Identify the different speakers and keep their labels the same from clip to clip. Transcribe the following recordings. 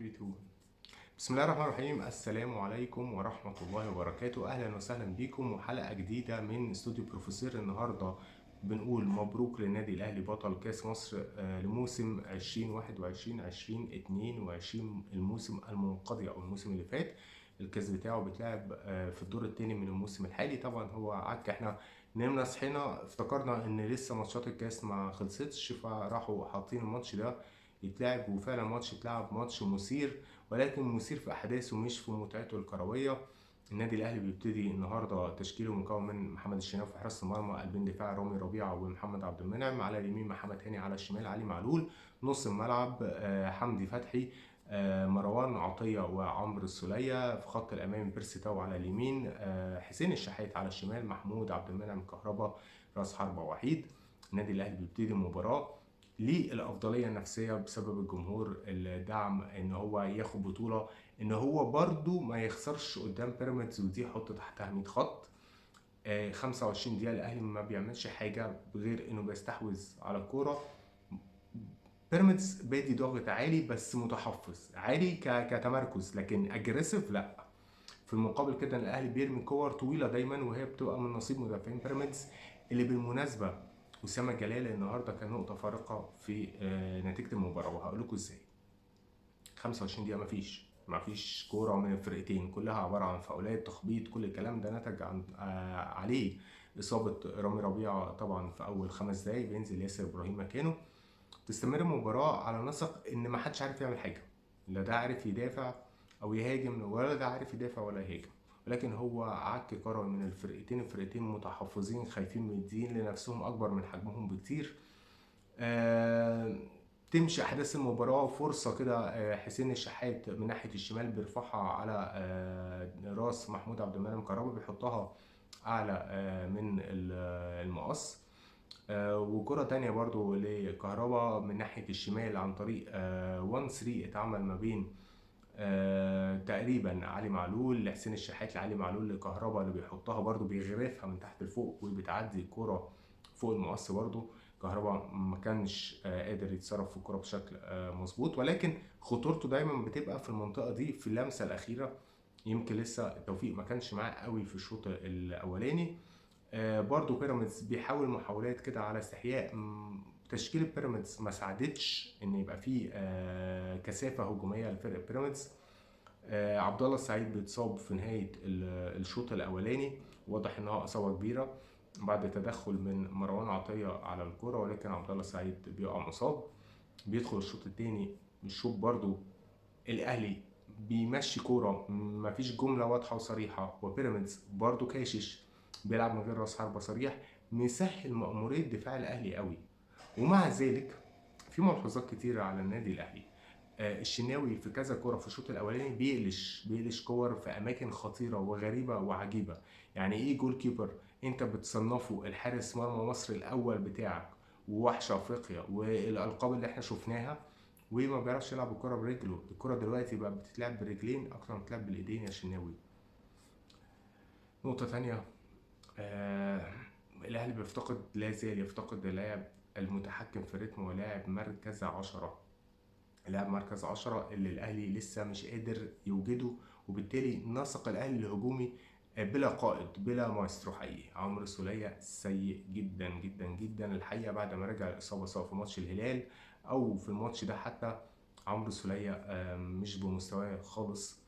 Speaker 1: 3 2. بسم الله الرحمن الرحيم. السلام عليكم ورحمة الله وبركاته. أهلا وسهلا بيكم وحلقة جديدة من استوديو بروفيسور. النهاردة بنقول مبروك للنادي الأهلي بطل كأس مصر لموسم 2021-2022، الموسم المنقضي أو الموسم اللي فات. الكاس بتاعه بيتلعب في الدور الثاني من الموسم الحالي. طبعا هو عك احنا نمنا صحينا افتكرنا ان لسه ماتشات الكاس ما خلصتش، فراحوا حاطين الماتش ده يتلعب، وفعلا ماتش اتلعب، ماتش مثير، ولكن مثير في احداثه مش في متعته الكرويه. النادي الاهلي بيبتدي النهارده تشكيله مكون من محمد الشناوي في حراسه المرمى، قلبين دفاع رامي ربيعه ومحمد عبد المنعم، على اليمين محمد هاني، على الشمال علي معلول، نص الملعب حمدي فتحي، مروان عطيه وعمرو السوليه، في خط الامام بيرسي تاو على اليمين، حسين الشحات على الشمال، محمود عبد المنعم كهربا راس حربه وحيد. النادي الاهلي بيبتدي المباراه ليه الافضليه النفسيه بسبب الجمهور، الدعم، ان هو ياخد بطوله، ان هو برضو ما يخسرش قدام بيراميدز، ودي حط تحتها 100 خط. 25 دقيقه الاهلي ما بيعملش حاجه غير انه بيستحوذ على الكوره. بيراميدز بادي ضاغط عالي بس متحفظ عالي كتمركز، لكن اجريسيف لا. في المقابل كده الاهلي بيرمي كور طويله دايما، وهي بتبقى من نصيب مدافعين بيراميدز، اللي بالمناسبه اسامه جلال النهارده كان نقطه فارقه في نتيجه المباراه، وهقول لكم ازاي. 25 دقيقه مفيش كوره من الفرقتين، كلها عباره عن فاولات، تخبيط، كل الكلام ده نتج عن عليه اصابه رامي ربيعه. طبعا في اول 5 دقايق بينزل ياسر ابراهيم مكانه. تستمر المباراه على نسق ان ما حدش عارف يعمل حاجه، لا ده عارف يدافع او يهاجم، ولا ده عارف يدافع ولا يهاجم، ولكن هو عك كروي من الفرقتين متحفظين، خايفين، مدين لنفسهم اكبر من حجمهم بكتير. تمشي احداث المباراه، فرصه كده حسين الشحات من ناحيه الشمال بيرفعها على راس محمود عبد المنعم كهربا، بيحطها اعلى من المقص. وكرة تانية برضو لكهربا من ناحية الشمال عن طريق 1-3 اتعمل ما بين تقريبا علي معلول لحسين الشحات، لعلي معلول لكهربا، اللي بيحطها برضو بيغرفها من تحت لفوق، وبتعدي الكرة فوق المقص. برضو كهربا ما كانش قادر يتصرف في الكرة بشكل مظبوط، ولكن خطورته دايما بتبقى في المنطقة دي، في اللمسة الأخيرة. يمكن لسه التوفيق ما كانش معاه قوي في الشوط الأولاني. برضو بيراميدز بيحاول محاولات كده على استحياء. تشكيلة بيراميدز ما ساعدتش ان يبقى فيه كثافة هجومية لفرق بيراميدز. عبد الله السعيد بيتصاب في نهاية الشوط الاولاني، واضح انها اصابة كبيرة بعد تدخل من مروان عطية على الكرة، ولكن عبد الله السعيد بيقع مصاب. بيدخل الشوط الثاني، بنشوف برضو الاهلي بيمشي كوره، مفيش جمله واضحه وصريحه، وبيراميدز برضو كاشش بيلعب من غير راس حربه صريح، مسهل مأمورية دفاع الاهلي قوي. ومع ذلك في ملحوظات كتيره على النادي الاهلي. الشناوي في كذا كوره في الشوط الاولاني بيقلش كور في اماكن خطيره وغريبه وعجيبه. يعني ايه جول كيبر انت بتصنفه الحارس مرمى مصر الاول بتاعك، ووحش افريقيا والالقاب اللي احنا شفناها، وما بيعرفش يلعب الكرة برجله؟ الكرة دلوقتي بقى بتتلعب برجلين اكتر ما بتتلعب بالايدين يا شناوي. نقطة تانية، آه الاهلي بيفتقد، لا زال يفتقد اللاعب المتحكم في الريتم، ولاعب مركز 10. لاعب مركز 10 اللي الاهلي لسه مش قادر يوجده، وبالتالي نسق الاهلي الهجومي بلا قائد، بلا مايسترو. حقيقي عمرو السولية سيء جدا جدا جدا الحقيقة بعد ما رجع الإصابة، سواء في ماتش الهلال أو في الماتش ده. حتى عمرو السولية مش بمستواه خالص.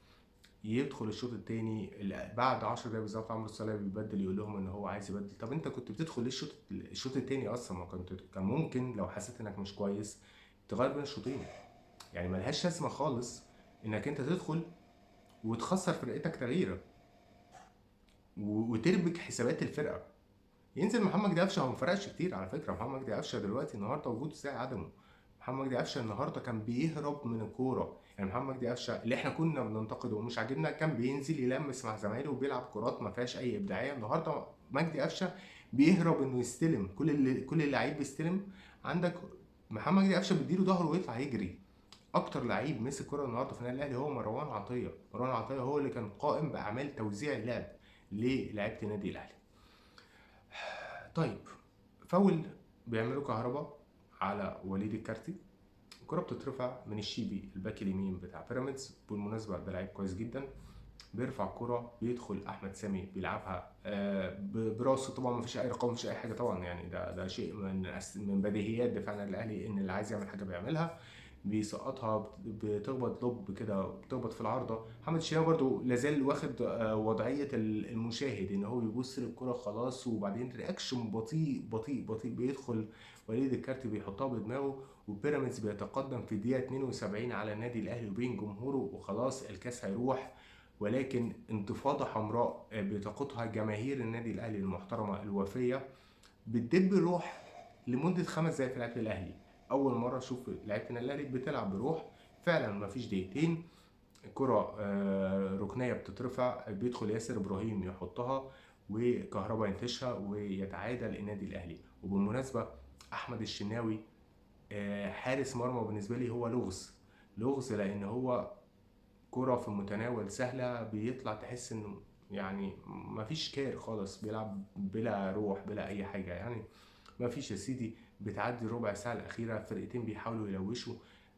Speaker 1: يدخل الشوط الثاني بعد 10 دقايق بالظبط، عمرو السولية بيبدل، يقول لهم ان هو عايز يبدل. طب انت كنت بتدخل ليه الشوط الثاني اصلا؟ ما كان ممكن لو حسيت انك مش كويس تغير بين الشوطين. يعني ملهاش لازمه خالص انك انت تدخل وتخسر فرقتك تغييره وتربك حسابات الفرقه. ينزل محمد مجدي قفشه، هو ما فرقش كتير على فكره. محمد مجدي قفشه دلوقتي النهارده وجوده زي عدمه. محمد مجدي قفشه النهارده كان بيهرب من الكوره. يعني محمد مجدي قفشه اللي احنا كنا بننتقده ومش عاجبنا، كان بينزل يلمس مع زمايله وبيلعب كرات ما فيهاش اي ابداعيه. النهارده مجدي قفشه بيهرب انه يستلم، كل اللعيب بيستلم. عندك محمد مجدي قفشه بيديله ظهره ويطلع يجري. اكتر لعيب مسك كرة النهارده في النادي الاهلي هو مروان عطيه. مروان عطيه هو اللي كان قائم باعمال توزيع اللعب للاعيبه النادي الاهلي. طيب، فاول بيعملوا كهربا على وليد الكارتي، الكرة بتترفع من الشيبي الباك اليمين بتاع بيراميدز، بالمناسبة ده لعيب كويس جدا. بيرفع الكرة، بيدخل احمد سامي بيلعبها براسه، طبعا مفيش اي رقم مفيش اي حاجه طبعا، يعني ده شيء من بديهيات دفاعنا الاهلي، ان اللي عايز يعمل حاجه بيعملها. بيسقطها، بتخبط لوب كده، بتخبط في العارضه. محمد الشناوي برضو لازال واخد وضعيه المشاهد، ان هو بيبص للكره خلاص، وبعدين رياكشن بطيء بطيء بطيء بيدخل وليد الكارت بيحطها بدماغه، وبيراميدز بيتقدم في الدقيقه 72 على النادي الاهلي وبين جمهوره، وخلاص الكاس هيروح. ولكن انتفاضة حمراء بتقودها جماهير النادي الأهلي المحترمة الوفية، بتدب روح لمدة 5 دقايق في لعبة الأهلي. أول مرة أشوف لعيبة النادي الأهلي بتلعب بروح فعلا، مفيش دقيقتين. كرة ركنية بتترفع، بيدخل ياسر إبراهيم يحطها، وكهربا ينتشها ويتعادل النادي الأهلي. وبالمناسبة أحمد الشناوي حارس مرمى بالنسبة لي هو لغز، لغز، لأن هو كرة في المتناول سهلة بيطلع تحس انه يعني مفيش كير خالص، بيلعب بلا روح بلا اي حاجة يعني. مفيش يا سيدي، بتعدي ربع ساعة الأخيرة فرقتين بيحاولوا يلوشوا.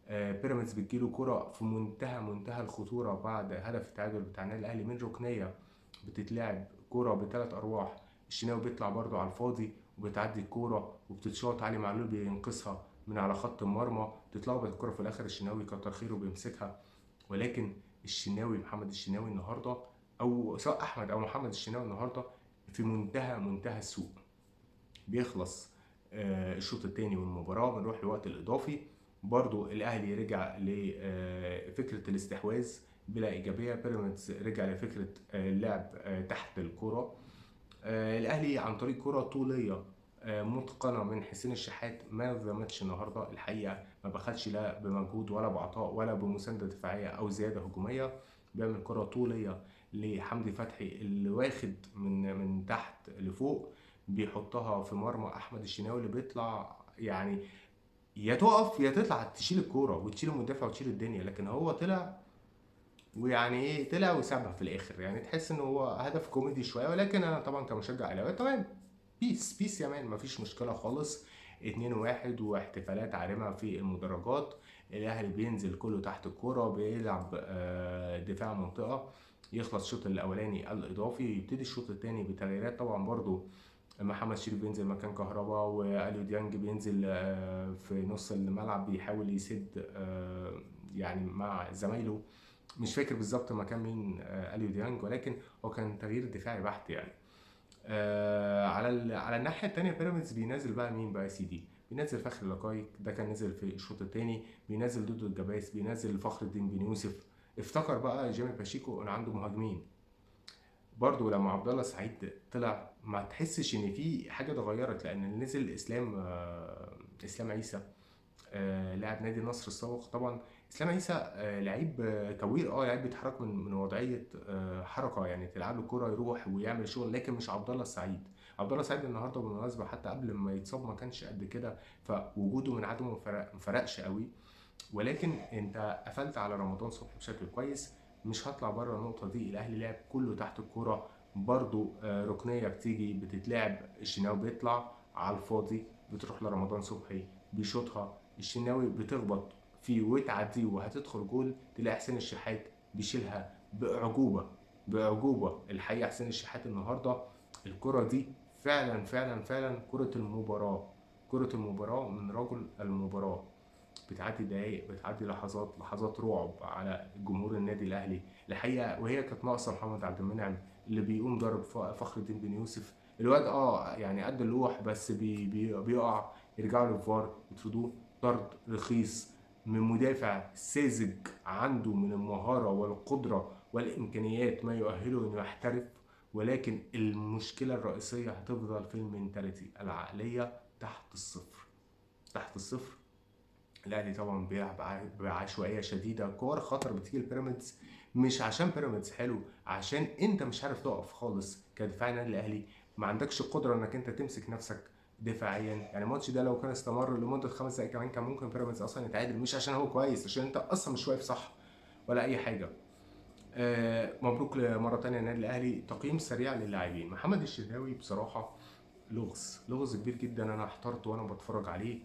Speaker 1: بيراميدز بتجيله كرة في منتهى الخطورة بعد هدف التعادل بتاع النادي الأهلي من ركنية بتتلعب، كرة بثلاث أرواح. الشناوي بيطلع برضو على الفاضي، وبتعدي الكورة وبتتشاط، علي معلول بينقذها من على خط المرمى، تتلخبط الكرة في الآخر، الشناوي كتر خيره بيمسكها. ولكن محمد الشناوي النهارده، او سواء احمد او محمد الشناوي النهارده، في منتهى السوء. بيخلص الشوط الثاني والمباراه، بنروح للوقت الاضافي. برضو الاهلي رجع لفكره الاستحواذ بلا ايجابيه، بيراميدز رجع لفكره اللعب تحت الكره. الاهلي عن طريق كره طوليه متقنه من حسين الشحات، ما ظلمتش النهارده الحقيقه، ما بخلش لا بمجهود ولا بعطاء ولا بمسانده دفاعيه او زياده هجوميه. بيعمل كره طوليه لحمدي فتحي اللي واخد من تحت لفوق، بيحطها في مرمى احمد الشناوي اللي بيطلع يعني يا تقف يا تطلع تشيل الكوره وتشيل المدافع وتشيل الدنيا، لكن هو طلع ويعني ايه، طلع وسابها في الاخر. يعني تحس ان هو هدف كوميدي شويه، ولكن انا طبعا كمشجع اهلاوي تمام، بيس يا مان، مفيش مشكله خالص. 2-1 واحتفالات عارمه في المدرجات. الاهلي بينزل كله تحت الكوره، بيلعب دفاع منطقه. يخلص الشوط الاولاني الاضافي، يبتدي الشوط الثاني بتغييرات طبعا برضو. محمد شريف بينزل مكان كهربا، واليو ديانج بينزل في نص الملعب بيحاول يسد يعني مع زمايله. مش فاكر بالظبط مكان مين اليو ديانج، ولكن هو كان تغيير دفاعي بحت يعني. على الناحيه الثانيه بيراميدز بينزل بقى مين بقى يا سيدي؟ بينزل فخري لقاي، ده كان نزل في الشوط الثاني. بينزل دودو الجباس، بينزل فخر الدين بن يوسف. افتكر بقى جيمي باشيكو ان عنده مهاجمين. برضو لما عبد الله السعيد طلع ما تحسش ان في حاجه اتغيرت، لان اللي نزل اسلام عيسى لاعب نادي النصر السابق طبعا. اسلام عيسى لعيب كوير، لعيب بيتحرك من وضعيه حركه، يعني تلعب له الكوره يروح ويعمل شغل، لكن مش عبد الله السعيد. عبد الله السعيد النهارده بالمناسبه حتى قبل ما يتصاب ما كانش قد كده، فوجوده من عدمه ما فرقش قوي. ولكن انت قفلت على رمضان صبحي بشكل كويس. مش هطلع بره النقطه دي، الاهلي لعب كله تحت الكوره. برضو ركنيه بتيجي بتتلعب، الشناوي بيطلع على الفاضي، بتروح لرمضان صبحي بيشوطها، الشناوي بتخبط فيه وتعديه وهتدخل جول، تلاقي حسين الشحات بيشيلها باعجوبه. الحقيقه حسين الشحات النهارده الكره دي فعلا كره المباراه، كره المباراه من رجل المباراه. بتعدي دقايق، بتعدي لحظات رعب على جمهور النادي الاهلي الحقيقه، وهي كانت ناقصه محمد عبد المنعم اللي بيقوم ضرب فخر الدين بن يوسف. الواد يعني قد اللوح، بس بيقع، يرجعوا للفار يطردوه طرد رخيص من مدافع ساذج عنده من المهاره والقدره والامكانيات ما يؤهله انه يحترف. ولكن المشكله الرئيسيه هتفضل في المينتاليتي، العقليه تحت الصفر، تحت الصفر. الاهلي طبعا بيلعب بعشوائيه شديده، كور خطر بتيجي البيراميدز، مش عشان بيراميدز حلو، عشان انت مش عارف تقف خالص كدفاع النادي الاهلي. ما عندكش القدره انك انت تمسك نفسك دفاعيا. يعني الماتش ده لو كان استمر لمده 5 دقايق كمان كان ممكن بيراميدز اصلا يتعادل، مش عشان هو كويس، عشان انت اصلا مش واقف صح ولا اي حاجه. مبروك مره تانية النادي الاهلي. تقييم سريع للاعبين. محمد الشناوي بصراحه لغز كبير جدا، انا احترت وانا بتفرج عليه،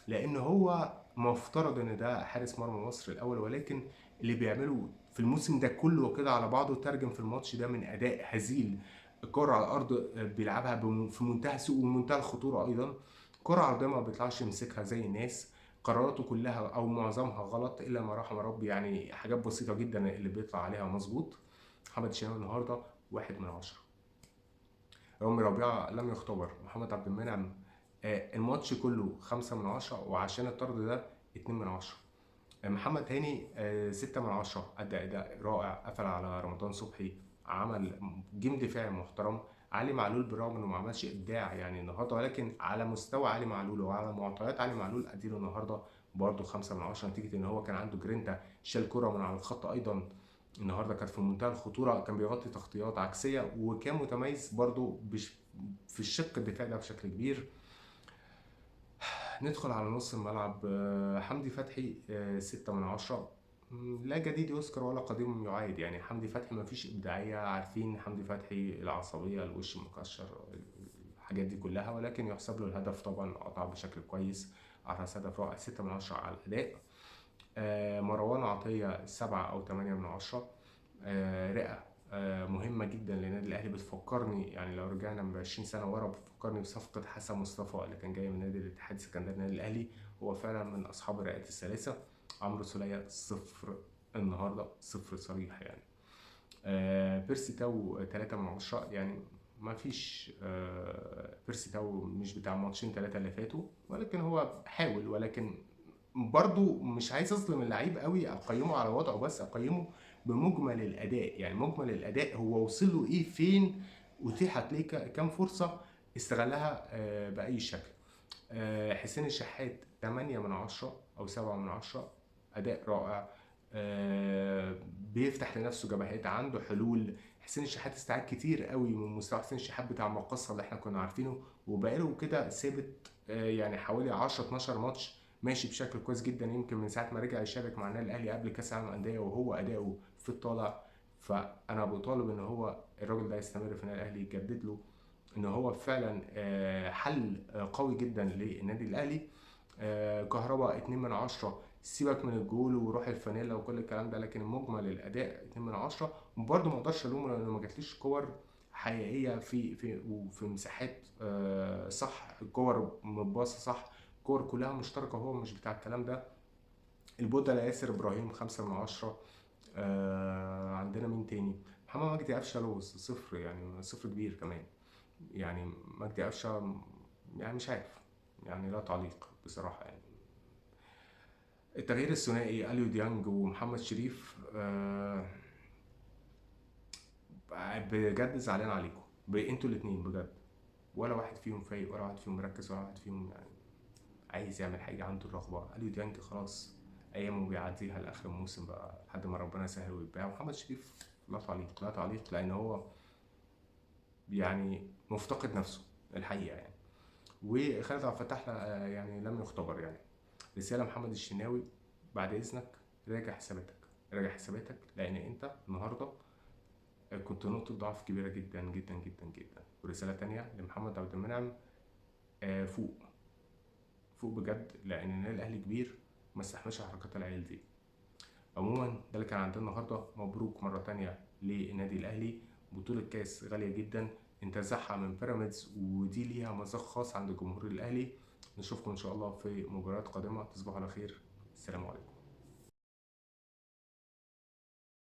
Speaker 1: لان هو مفترض ان ده حارس مرمى مصر الاول، ولكن اللي بيعمله في الموسم ده كله كده على بعضه ترجم في الماتش ده من اداء هزيل. الكرة على الارض بيلعبها في منتهى السوء ومنتهى الخطوره ايضا. كرة عرضيه ما بيطلعش يمسكها زي الناس. قراراته كلها او معظمها غلط الا ما رحم ربي، يعني حاجات بسيطه جدا اللي بيطلع عليها مظبوط. محمد الشناوي النهارده 1/10. رامي ربيعة لم يختبر. محمد عبد المنعم الماتش كله 5/10، وعشان الطرد ده 2/10. محمد هاني 6/10، أدى أداء رائع، قفل على رمضان صبحي، عمل جيم دفاعي محترم. علي معلول بالرغم انه ما عملش ابداع يعني النهارده، ولكن على مستوى علي معلول وعلى معطيات علي معلول اديله النهارده برضه 5/10، نتيجه ان هو كان عنده جرينتا شال كرة من على الخط ايضا. النهارده كانت في منتهى الخطوره، كان بيغطي تغطيات عكسيه، وكان متميز برضه في الشق الدفاعي ده بشكل كبير. ندخل على نص الملعب. حمدي فتحي 6/10. لا جديد يذكر ولا قديم يعاد، يعني حمدي فتحي ما فيش إبداعية، عارفين حمدي فتحي العصبية، الوش المكشر، الحاجات دي كلها، ولكن يحسب له الهدف طبعا، قطع بشكل كويس، أحرز هدف رائع. 6/10 على الأداء. مروان عطية 7 أو 8/10. رئة مهمة جدا للنادي الأهلي، بتفكرني يعني لو رجعنا من 20 سنة ورا بتفكرني بصفقة حسن مصطفى اللي كان جاي من نادي الاتحاد السكندري النادي الأهلي. هو فعلا من أصحاب الرئات الثلاثة. عمرو سولية 0 النهاردة، 0 صريح يعني. بيرسي تاو 3/10 يعني. ما فيش بيرسي تاو مش بتاع ماتشين 3 اللي فاتوا، ولكن هو حاول، ولكن برضو مش عايز اظلم اللعيب قوي اقيمه على وضعه، بس اقيمه بمجمل الاداء. يعني مجمل الاداء هو وصل له ايه، فين اتيحت ليه كام فرصه استغلها باي شكل. حسين الشحات 8/10 او 7/10. اداء رائع. بيفتح لنفسه جبهات، عنده حلول. حسين الشحات استعاد كتير قوي من مستوى حسين الشحات بتاع المقصه اللي احنا كنا عارفينه، وبقاله كده ثابت يعني حوالي 10 12 ماتش ماشي بشكل كويس جدا، يمكن من ساعه ما رجع يشارك مع النادي الاهلي قبل كاس العالم للانديه وهو اداؤه في الطالع. فانا بطالب ان هو الراجل ده يستمر في النادي الاهلي، يجدد له، ان هو فعلا حل قوي جدا للنادي الاهلي. كهربا 2/10. سيبك من الجول وروح الفانيلا وكل الكلام ده، لكن مجمل الاداء 2/10. وبرده ما اقدرش الومه لانه ما جاتليش كور حقيقيه وفي مساحات صح، الكور متباصه صح، الكور كلها مشتركه، هو مش بتاع الكلام ده. البودلة ياسر ابراهيم 5/10. عندنا مين تاني؟ محمد مجدي قفشه 0، يعني 0 كبير كمان. يعني مجدي قفشه يعني مش عارف، يعني لا تعليق بصراحه يعني. التغيير الثنائي اليو ديانج ومحمد شريف بجد زعلان عليكم انتوا الاثنين بجد. ولا واحد فيهم فايق، ولا واحد فيهم مركز، ولا واحد فيهم يعني عايز يعمل حاجه، عنده الرغبه. اليو ديانج خلاص ايامه بيعديها لاخر الموسم بقى لحد ما ربنا يسهل ويتباع. محمد شريف لا تعليق، لا تعليق، لان هو يعني مفتقد نفسه الحقيقه يعني. وخالد عبد الفتاح يعني لم يختبر يعني. رساله محمد الشناوي، بعد اذنك راجع حساباتك، راجع حساباتك، لان انت النهارده كنت نقطه ضعف كبيره جدا جدا جدا جدا. ورساله تانية لمحمد عبد المنعم، فوق، فوق بجد، لان النادي الاهلي كبير ما استحملش حركات العيال دي. عموما ده اللي كان عندنا النهارده. مبروك مره تانية للنادي الاهلي، بطوله كاس غاليه جدا انتزعها من بيراميدز، ودي ليها مذاق خاص عند جمهور الاهلي. نشوفكم ان شاء الله في مباريات قادمه، تصبحوا على خير، السلام عليكم.